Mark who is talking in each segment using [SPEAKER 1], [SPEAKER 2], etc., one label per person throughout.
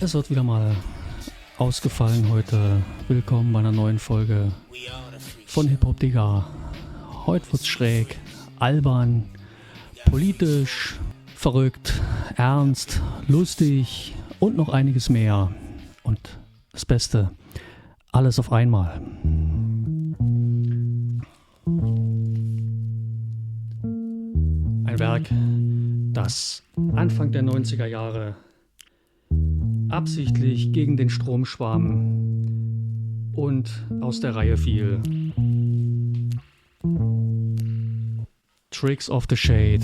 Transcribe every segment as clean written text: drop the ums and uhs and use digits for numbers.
[SPEAKER 1] Alles wird wieder mal ausgefallen heute. Willkommen bei einer neuen Folge von Hip-Hop Digga. Heute wird's schräg, albern, politisch, verrückt, ernst, lustig und noch einiges mehr. Und das Beste, alles auf einmal. Ein Werk, das Anfang der 90er Jahre absichtlich gegen den Strom schwamm und aus der Reihe fiel. Tricks of the Shade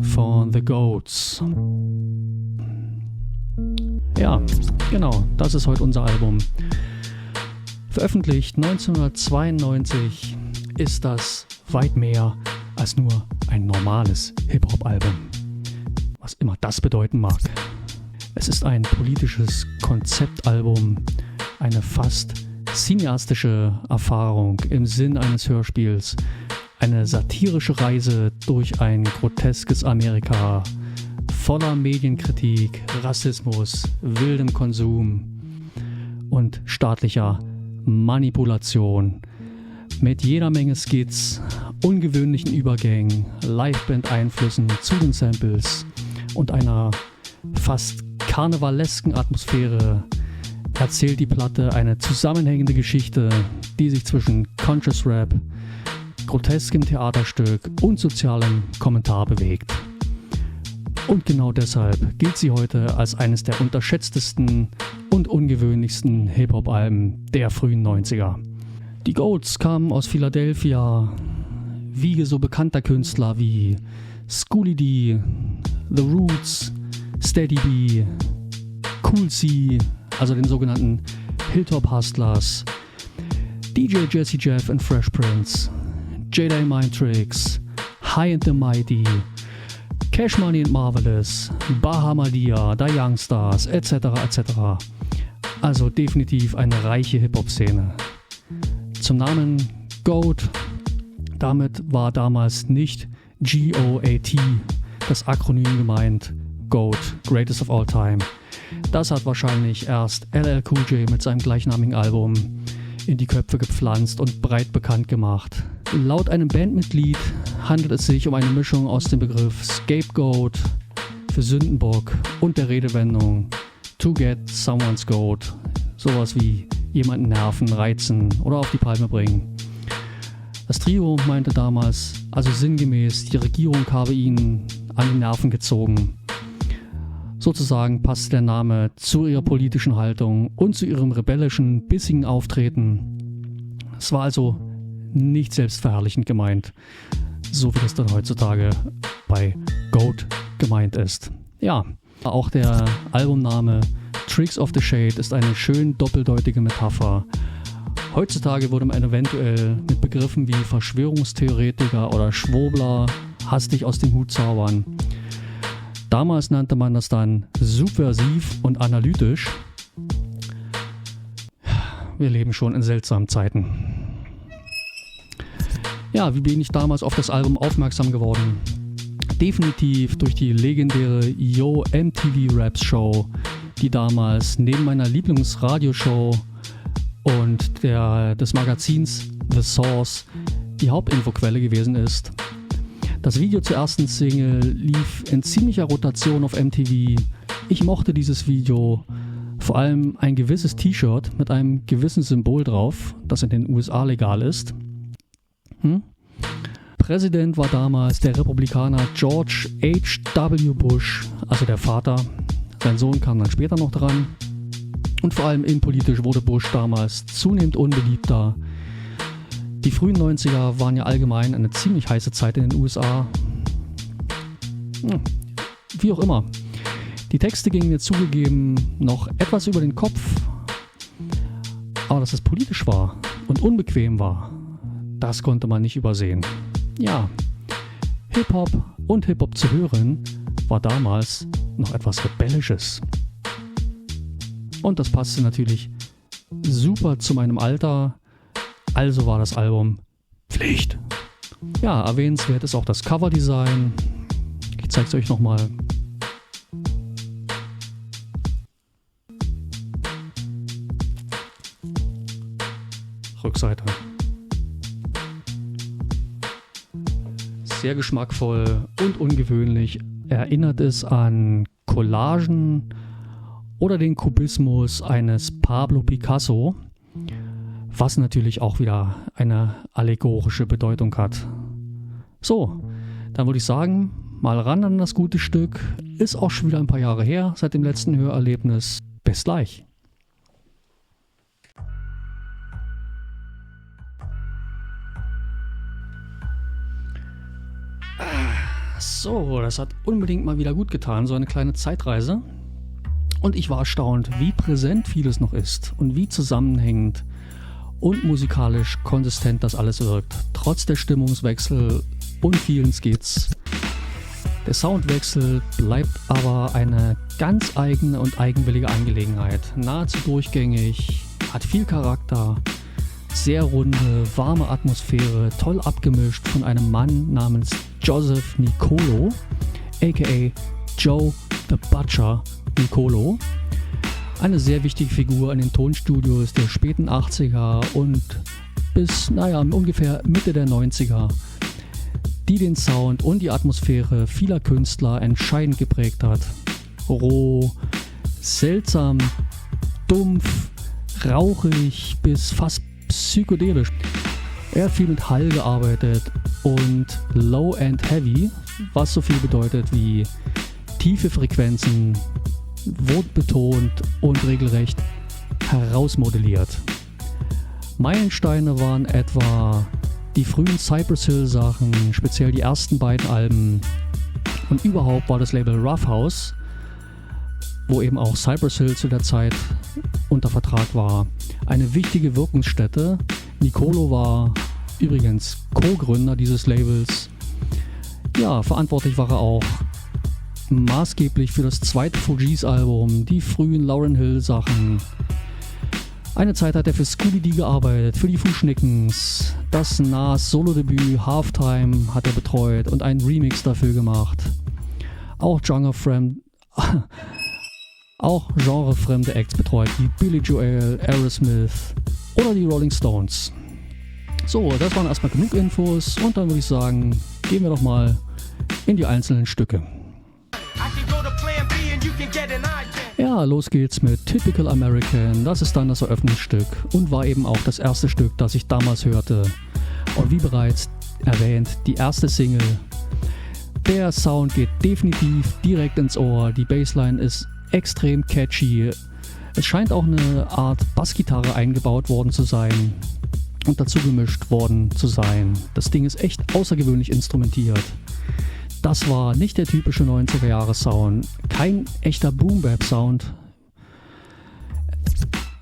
[SPEAKER 1] von The Goats. Ja, genau, das ist heute unser Album. Veröffentlicht 1992 ist das weit mehr als nur ein normales Hip-Hop-Album. Was immer das bedeuten mag. Es ist ein politisches Konzeptalbum, eine fast cineastische Erfahrung im Sinn eines Hörspiels, eine satirische Reise durch ein groteskes Amerika, voller Medienkritik, Rassismus, wildem Konsum und staatlicher Manipulation, mit jeder Menge Skits, ungewöhnlichen Übergängen, Liveband-Einflüssen zu den Samples und einer fast karnevalesken Atmosphäre erzählt die Platte eine zusammenhängende Geschichte, die sich zwischen Conscious Rap, groteskem Theaterstück und sozialem Kommentar bewegt. Und genau deshalb gilt sie heute als eines der unterschätztesten und ungewöhnlichsten Hip-Hop-Alben der frühen 90er. Die Goats kamen aus Philadelphia, Wiege so bekannter Künstler wie Schooly D, The Roots, Steady B, Cool C, also den sogenannten Hilltop Hustlers, DJ Jazzy Jeff and Fresh Prince, J-Day Mind Tricks, High and the Mighty, Cash Money and Marvelous, Bahamadia, The Youngstars, etc. etc. Also definitiv eine reiche Hip-Hop-Szene. Zum Namen Goat, damit war damals nicht G-O-A-T, das Akronym gemeint, Goat, Greatest of All Time. Das hat wahrscheinlich erst LL Cool J mit seinem gleichnamigen Album in die Köpfe gepflanzt und breit bekannt gemacht. Laut einem Bandmitglied handelt es sich um eine Mischung aus dem Begriff Scapegoat für Sündenbock und der Redewendung to get someone's goat. Sowas wie jemanden nerven, reizen oder auf die Palme bringen. Das Trio meinte damals, also sinngemäß, die Regierung habe ihnen an die Nerven gezogen. Sozusagen passte der Name zu ihrer politischen Haltung und zu ihrem rebellischen, bissigen Auftreten. Es war also nicht selbstverherrlichend gemeint, so wie das dann heutzutage bei Goat gemeint ist. Ja, auch der Albumname Tricks of the Shade ist eine schön doppeldeutige Metapher. Heutzutage würde man eventuell mit Begriffen wie Verschwörungstheoretiker oder Schwurbler hastig aus dem Hut zaubern. Damals nannte man das dann subversiv und analytisch. Wir leben schon in seltsamen Zeiten. Ja, wie bin ich damals auf das Album aufmerksam geworden? Definitiv durch die legendäre Yo MTV Raps Show, die damals neben meiner Lieblingsradioshow und des Magazins The Source die Hauptinfoquelle gewesen ist. Das Video zur ersten Single lief in ziemlicher Rotation auf MTV. Ich mochte dieses Video, vor allem ein gewisses T-Shirt mit einem gewissen Symbol drauf, das in den USA legal ist. Präsident war damals der Republikaner George H.W. Bush, also der Vater. Sein Sohn kam dann später noch dran. Und vor allem innenpolitisch wurde Bush damals zunehmend unbeliebter. Die frühen 90er waren ja allgemein eine ziemlich heiße Zeit in den USA. Wie auch immer. Die Texte gingen mir zugegeben noch etwas über den Kopf. Aber dass es politisch war und unbequem war, das konnte man nicht übersehen. Ja, Hip-Hop und Hip-Hop zu hören war damals noch etwas Rebellisches. Und das passte natürlich super zu meinem Alter. Also war das Album Pflicht. Ja, erwähnenswert ist auch das Coverdesign. Ich zeige es euch nochmal. Rückseite. Sehr geschmackvoll und ungewöhnlich erinnert es an Collagen oder den Kubismus eines Pablo Picasso, was natürlich auch wieder eine allegorische Bedeutung hat. So, dann würde ich sagen, mal ran an das gute Stück. Ist auch schon wieder ein paar Jahre her seit dem letzten Hörerlebnis. Bis gleich. So, das hat unbedingt mal wieder gut getan, so eine kleine Zeitreise. Und ich war erstaunt, wie präsent vieles noch ist und wie zusammenhängend und musikalisch konsistent das alles wirkt. Trotz der Stimmungswechsel und vielen Skits. Der Soundwechsel bleibt aber eine ganz eigene und eigenwillige Angelegenheit. Nahezu durchgängig, hat viel Charakter, sehr runde, warme Atmosphäre, toll abgemischt von einem Mann namens Joseph Nicolo, aka Joe the Butcher Nicolo. Eine sehr wichtige Figur in den Tonstudios der späten 80er und bis, ungefähr Mitte der 90er, die den Sound und die Atmosphäre vieler Künstler entscheidend geprägt hat. Roh, seltsam, dumpf, rauchig bis fast psychedelisch. Er hat viel mit Hall gearbeitet und Low and Heavy, was so viel bedeutet wie tiefe Frequenzen, wortbetont und regelrecht herausmodelliert. Meilensteine waren etwa die frühen Cypress Hill Sachen, speziell die ersten beiden Alben, und überhaupt war das Label Rough House, wo eben auch Cypress Hill zu der Zeit unter Vertrag war, eine wichtige Wirkungsstätte. Nicolo war übrigens Co-Gründer dieses Labels. Ja, verantwortlich war er auch maßgeblich für das zweite Fugees-Album, die frühen Lauryn Hill-Sachen. Eine Zeit hat er für Scooby-Dee gearbeitet, für die Fushnikens. Das Nas Solo-Debüt Halftime hat er betreut und einen Remix dafür gemacht. Auch genrefremde Acts betreut, wie Billy Joel, Aerosmith oder die Rolling Stones. So, das waren erstmal genug Infos und dann würde ich sagen, gehen wir doch mal in die einzelnen Stücke. Ja, los geht's mit Typical American. Das ist dann das Eröffnungsstück und war eben auch das erste Stück, das ich damals hörte. Und wie bereits erwähnt, die erste Single. Der Sound geht definitiv direkt ins Ohr. Die Bassline ist extrem catchy. Es scheint auch eine Art Bassgitarre eingebaut worden zu sein und dazu gemischt worden zu sein. Das Ding ist echt außergewöhnlich instrumentiert. Das war nicht der typische 90er-Jahre-Sound, kein echter Boom-Bap-Sound.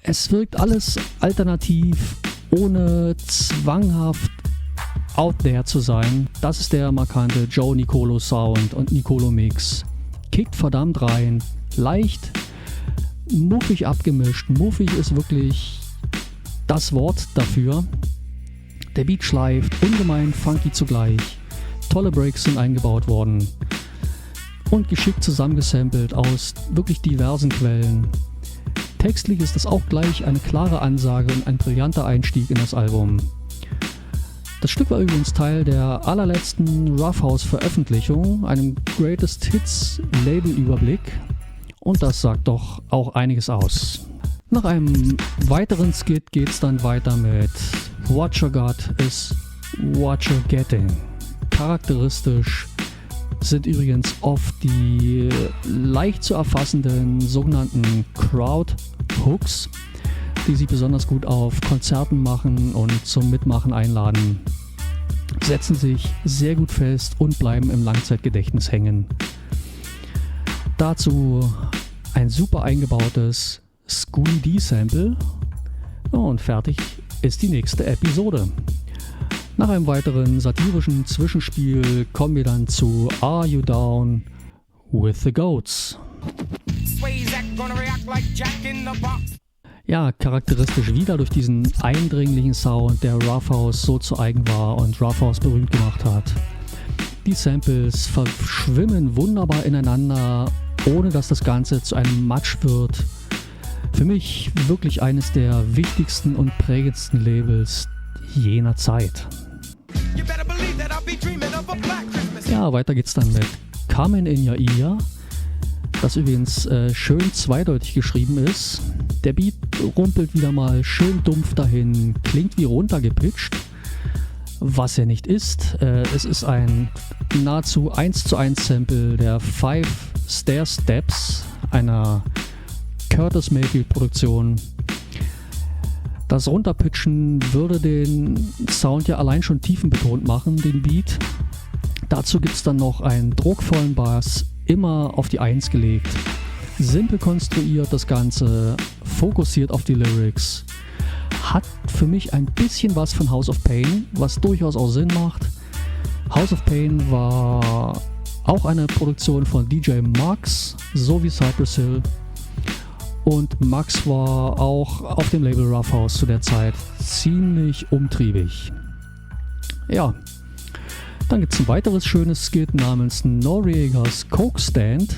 [SPEAKER 1] Es wirkt alles alternativ, ohne zwanghaft out there zu sein. Das ist der markante Joe Nicolo Sound und Nicolo Mix. Kickt verdammt rein, leicht, muffig abgemischt. Muffig ist wirklich das Wort dafür. Der Beat schleift, ungemein funky zugleich. Tolle Breaks sind eingebaut worden und geschickt zusammengesampelt aus wirklich diversen Quellen. Textlich ist das auch gleich eine klare Ansage und ein brillanter Einstieg in das Album. Das Stück war übrigens Teil der allerletzten Rough House Veröffentlichung, einem Greatest Hits Labelüberblick, und das sagt doch auch einiges aus. Nach einem weiteren Skit geht's dann weiter mit What You Got is What You're Getting. Charakteristisch sind übrigens oft die leicht zu erfassenden sogenannten Crowd Hooks, die sich besonders gut auf Konzerten machen und zum Mitmachen einladen, setzen sich sehr gut fest und bleiben im Langzeitgedächtnis hängen. Dazu ein super eingebautes Scooby-Dee-Sample und fertig ist die nächste Episode. Nach einem weiteren satirischen Zwischenspiel kommen wir dann zu Are You Down with the Goats? Ja, charakteristisch wieder durch diesen eindringlichen Sound, der Rough House so zu eigen war und Rough House berühmt gemacht hat. Die Samples verschwimmen wunderbar ineinander, ohne dass das Ganze zu einem Matsch wird. Für mich wirklich eines der wichtigsten und prägendsten Labels jener Zeit. Ja, weiter geht's dann mit Coming in Your Ear, das übrigens schön zweideutig geschrieben ist. Der Beat rumpelt wieder mal schön dumpf dahin, klingt wie runtergepitcht, was er nicht ist. Es ist ein nahezu 1:1 Sample der 5 Stair Steps, einer Curtis Mayfield Produktion. Das Runterpitchen würde den Sound ja allein schon tiefenbetont machen, den Beat. Dazu gibt es dann noch einen druckvollen Bass, immer auf die 1 gelegt. Simpel konstruiert das Ganze, fokussiert auf die Lyrics. Hat für mich ein bisschen was von House of Pain, was durchaus auch Sinn macht. House of Pain war auch eine Produktion von DJ Max, so wie Cypress Hill. Und Max war auch auf dem Label Rough House zu der Zeit ziemlich umtriebig. Ja, dann gibt es ein weiteres schönes Skit namens Noriegas Coke Stand.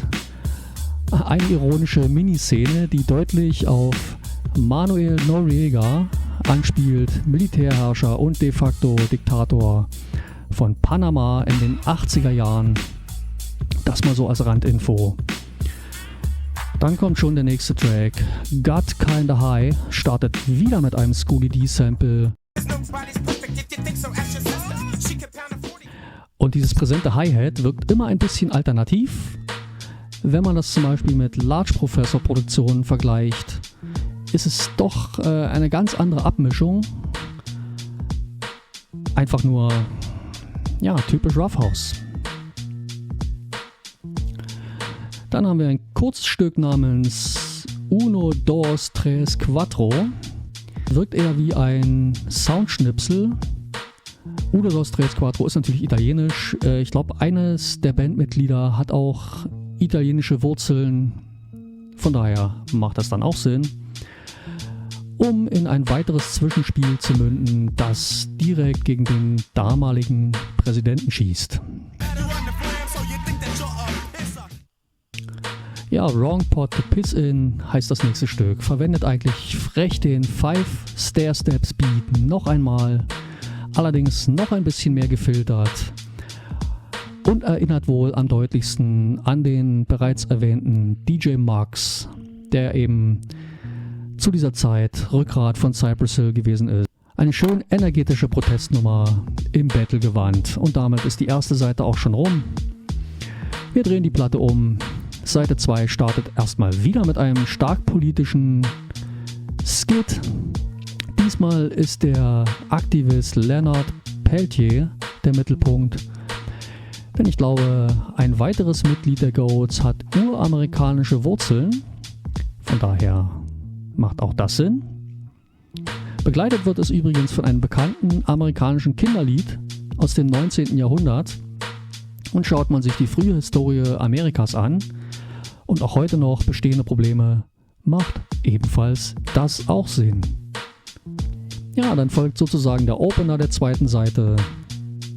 [SPEAKER 1] Eine ironische Miniszene, die deutlich auf Manuel Noriega anspielt, Militärherrscher und de facto Diktator von Panama in den 80er Jahren. Das mal so als Randinfo. Dann kommt schon der nächste Track. Got Kinda High startet wieder mit einem Schooly D Sample. Und dieses präsente Hi-Hat wirkt immer ein bisschen alternativ. Wenn man das zum Beispiel mit Large Professor Produktionen vergleicht, ist es doch eine ganz andere Abmischung. Einfach nur, ja, typisch Rough House. Dann haben wir ein kurzes Stück namens Uno, Dos, Tres, Cuatro. Wirkt eher wie ein Soundschnipsel. Uno, Dos, Tres, Cuatro ist natürlich italienisch. Ich glaube, eines der Bandmitglieder hat auch italienische Wurzeln. Von daher macht das dann auch Sinn. Um in ein weiteres Zwischenspiel zu münden, das direkt gegen den damaligen Präsidenten schießt. Ja, Wrong Pot to Piss In heißt das nächste Stück. Verwendet eigentlich frech den 5 Stair Steps Beat noch einmal, allerdings noch ein bisschen mehr gefiltert und erinnert wohl am deutlichsten an den bereits erwähnten DJ Max, der eben zu dieser Zeit Rückgrat von Cypress Hill gewesen ist. Eine schön energetische Protestnummer im Battle-Gewand und damit ist die erste Seite auch schon rum. Wir drehen die Platte um. Seite 2 startet erstmal wieder mit einem stark politischen Skit. Diesmal ist der Aktivist Leonard Peltier der Mittelpunkt. Denn ich glaube, ein weiteres Mitglied der Goats hat uramerikanische Wurzeln. Von daher macht auch das Sinn. Begleitet wird es übrigens von einem bekannten amerikanischen Kinderlied aus dem 19. Jahrhundert. Und schaut man sich die frühe Historie Amerikas an und auch heute noch bestehende Probleme, macht ebenfalls das auch Sinn. Ja, dann folgt sozusagen der Opener der zweiten Seite,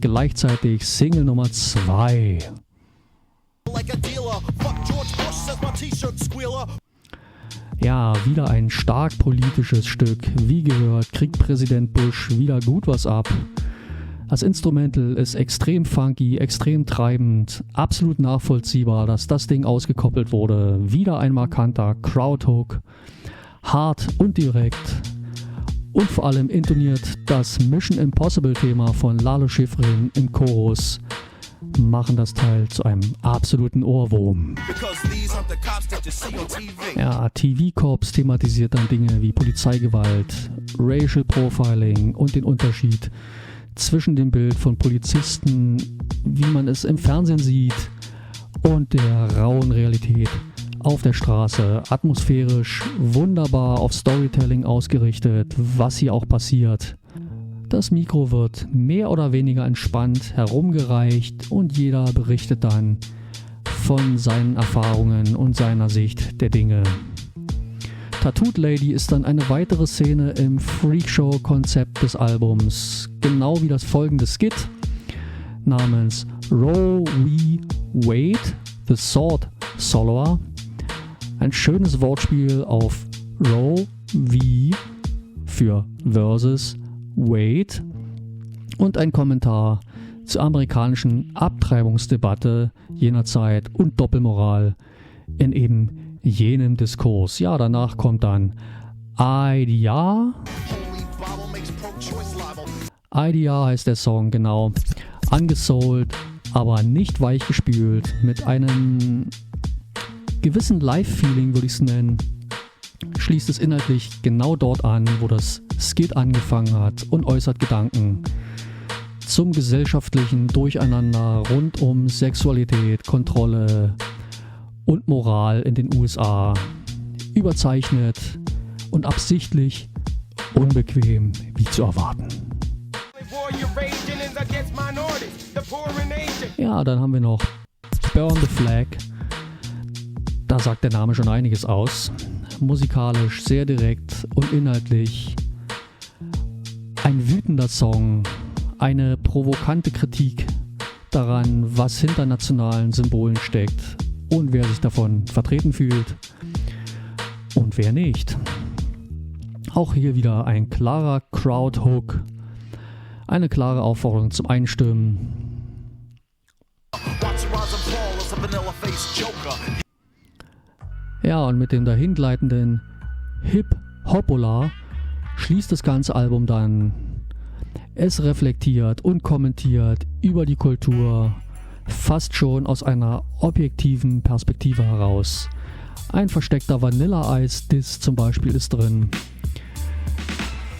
[SPEAKER 1] gleichzeitig Single Nummer 2. Ja, wieder ein stark politisches Stück. Wie gehört, kriegt Präsident Bush wieder gut was ab. Das Instrumental ist extrem funky, extrem treibend, absolut nachvollziehbar, dass das Ding ausgekoppelt wurde. Wieder ein markanter Crowdhook, hart und direkt. Und vor allem intoniert das Mission Impossible Thema von Lalo Schifrin im Chorus, machen das Teil zu einem absoluten Ohrwurm. Ja, TV-Cops thematisiert dann Dinge wie Polizeigewalt, Racial Profiling und den Unterschied zwischen dem Bild von Polizisten, wie man es im Fernsehen sieht, und der rauen Realität auf der Straße. Atmosphärisch, wunderbar auf Storytelling ausgerichtet, was hier auch passiert. Das Mikro wird mehr oder weniger entspannt herumgereicht und jeder berichtet dann von seinen Erfahrungen und seiner Sicht der Dinge. Tattooed Lady ist dann eine weitere Szene im Freakshow-Konzept des Albums, genau wie das folgende Skit namens Roe v. Wade, The Sword Soloer. Ein schönes Wortspiel auf Roe v. für Versus Wade und ein Kommentar zur amerikanischen Abtreibungsdebatte jener Zeit und Doppelmoral in eben jenem Diskurs. Ja, danach kommt dann IDR. IDR heißt der Song, genau. Angesoult, aber nicht weichgespült, mit einem gewissen Live-Feeling, würde ich es nennen. Schließt es inhaltlich genau dort an, wo das Skit angefangen hat und äußert Gedanken zum gesellschaftlichen Durcheinander rund um Sexualität, Kontrolle und Moral in den USA. Überzeichnet und absichtlich unbequem, wie zu erwarten. Ja, dann haben wir noch Burn the Flag. Da sagt der Name schon einiges aus. Musikalisch sehr direkt und inhaltlich ein wütender Song, eine provokante Kritik daran, was hinter nationalen Symbolen steckt und wer sich davon vertreten fühlt und wer nicht. Auch hier wieder ein klarer Crowd-Hook, eine klare Aufforderung zum Einstimmen. Ja, und mit dem dahingleitenden Hip-Hopola schließt das ganze Album dann. Es reflektiert und kommentiert über die Kultur, fast schon aus einer objektiven Perspektive heraus. Ein versteckter Vanilla Ice-Diss zum Beispiel ist drin.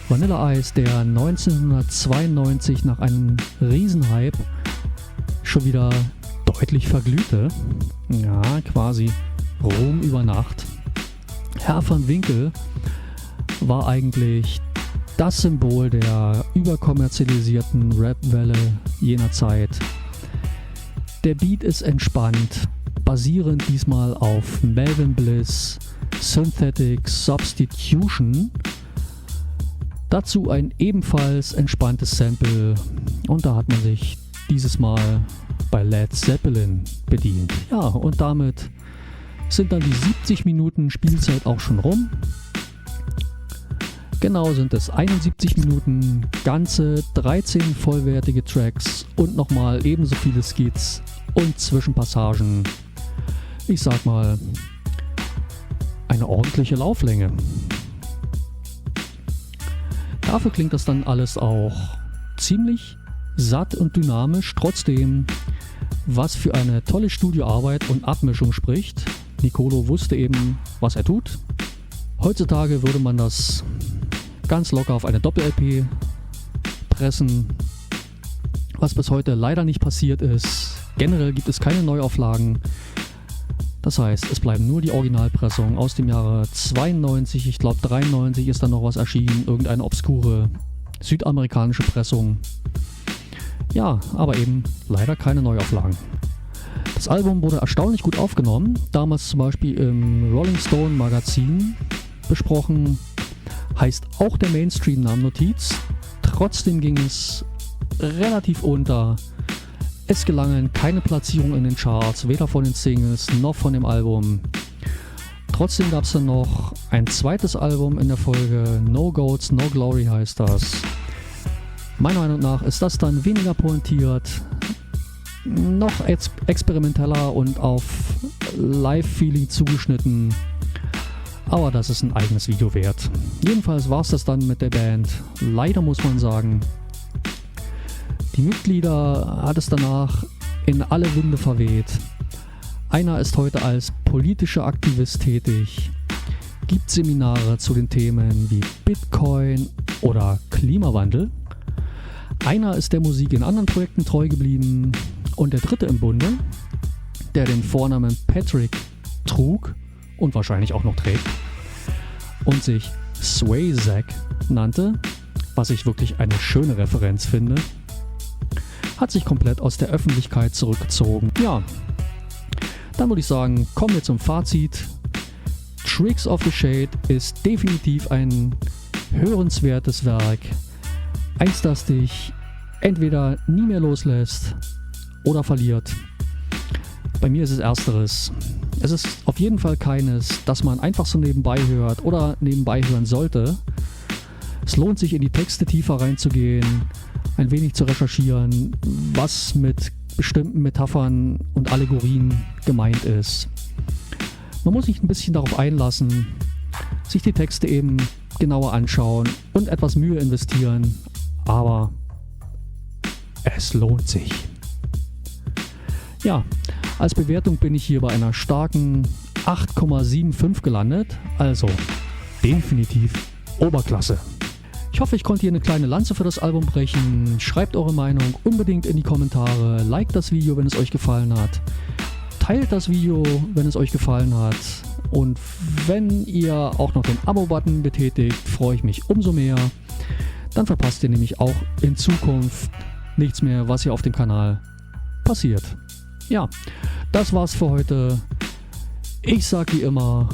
[SPEAKER 1] Vanilla Ice, der 1992 nach einem Riesenhype schon wieder deutlich verglühte. Ja, quasi Ruhm über Nacht. Herr van Winkel war eigentlich das Symbol der überkommerzialisierten Rap-Welle jener Zeit. Der Beat ist entspannt, basierend diesmal auf Melvin Bliss, Synthetic Substitution. Dazu ein ebenfalls entspanntes Sample und da hat man sich dieses Mal bei Led Zeppelin bedient. Ja, und damit sind dann die 70 Minuten Spielzeit auch schon rum. Genau sind es 71 Minuten, ganze 13 vollwertige Tracks und nochmal ebenso viele Skits und Zwischenpassagen. Ich sag mal, eine ordentliche Lauflänge. Dafür klingt das dann alles auch ziemlich satt und dynamisch, trotzdem, was für eine tolle Studioarbeit und Abmischung spricht. Nicolo wusste eben, was er tut. Heutzutage würde man das ganz locker auf eine Doppel-LP pressen, was bis heute leider nicht passiert ist. Generell gibt es keine Neuauflagen. Das heißt, es bleiben nur die Originalpressungen aus dem Jahre 92, ich glaube 93 ist dann noch was erschienen, irgendeine obskure südamerikanische Pressung. Ja, aber eben leider keine Neuauflagen. Das Album wurde erstaunlich gut aufgenommen, damals zum Beispiel im Rolling Stone Magazin besprochen, heißt auch der Mainstream-Namennotiz. Trotzdem ging es relativ unter. Es gelangen keine Platzierung in den Charts, weder von den Singles noch von dem Album. Trotzdem gab es dann noch ein zweites Album in der Folge, No Goats, No Glory heißt das. Meiner Meinung nach ist das dann weniger pointiert, noch experimenteller und auf Live-Feeling zugeschnitten. Aber das ist ein eigenes Video wert. Jedenfalls war es das dann mit der Band. Leider muss man sagen, die Mitglieder hat es danach in alle Winde verweht. Einer ist heute als politischer Aktivist tätig, gibt Seminare zu den Themen wie Bitcoin oder Klimawandel. Einer ist der Musik in anderen Projekten treu geblieben und der dritte im Bunde, der den Vornamen Patrick trug und wahrscheinlich auch noch trägt und sich Swayzak nannte, was ich wirklich eine schöne Referenz finde, hat sich komplett aus der Öffentlichkeit zurückgezogen. Ja, dann würde ich sagen, kommen wir zum Fazit. Tricks of the Shade ist definitiv ein hörenswertes Werk. Eins, das dich entweder nie mehr loslässt oder verliert. Bei mir ist es ersteres. Es ist auf jeden Fall keines, das man einfach so nebenbei hört oder nebenbei hören sollte. Es lohnt sich, in die Texte tiefer reinzugehen, ein wenig zu recherchieren, was mit bestimmten Metaphern und Allegorien gemeint ist. Man muss sich ein bisschen darauf einlassen, sich die Texte eben genauer anschauen und etwas Mühe investieren, aber es lohnt sich. Ja, als Bewertung bin ich hier bei einer starken 8,75 gelandet, also definitiv Oberklasse. Ich hoffe, ich konnte hier eine kleine Lanze für das Album brechen. Schreibt eure Meinung unbedingt in die Kommentare, liked das Video, wenn es euch gefallen hat, teilt das Video, wenn es euch gefallen hat, und wenn ihr auch noch den Abo-Button betätigt, freue ich mich umso mehr. Dann verpasst ihr nämlich auch in Zukunft nichts mehr, was hier auf dem Kanal passiert. Ja, das war's für heute. Ich sag wie immer,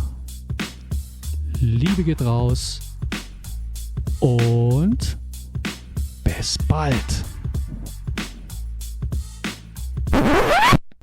[SPEAKER 1] Liebe geht raus und bis bald.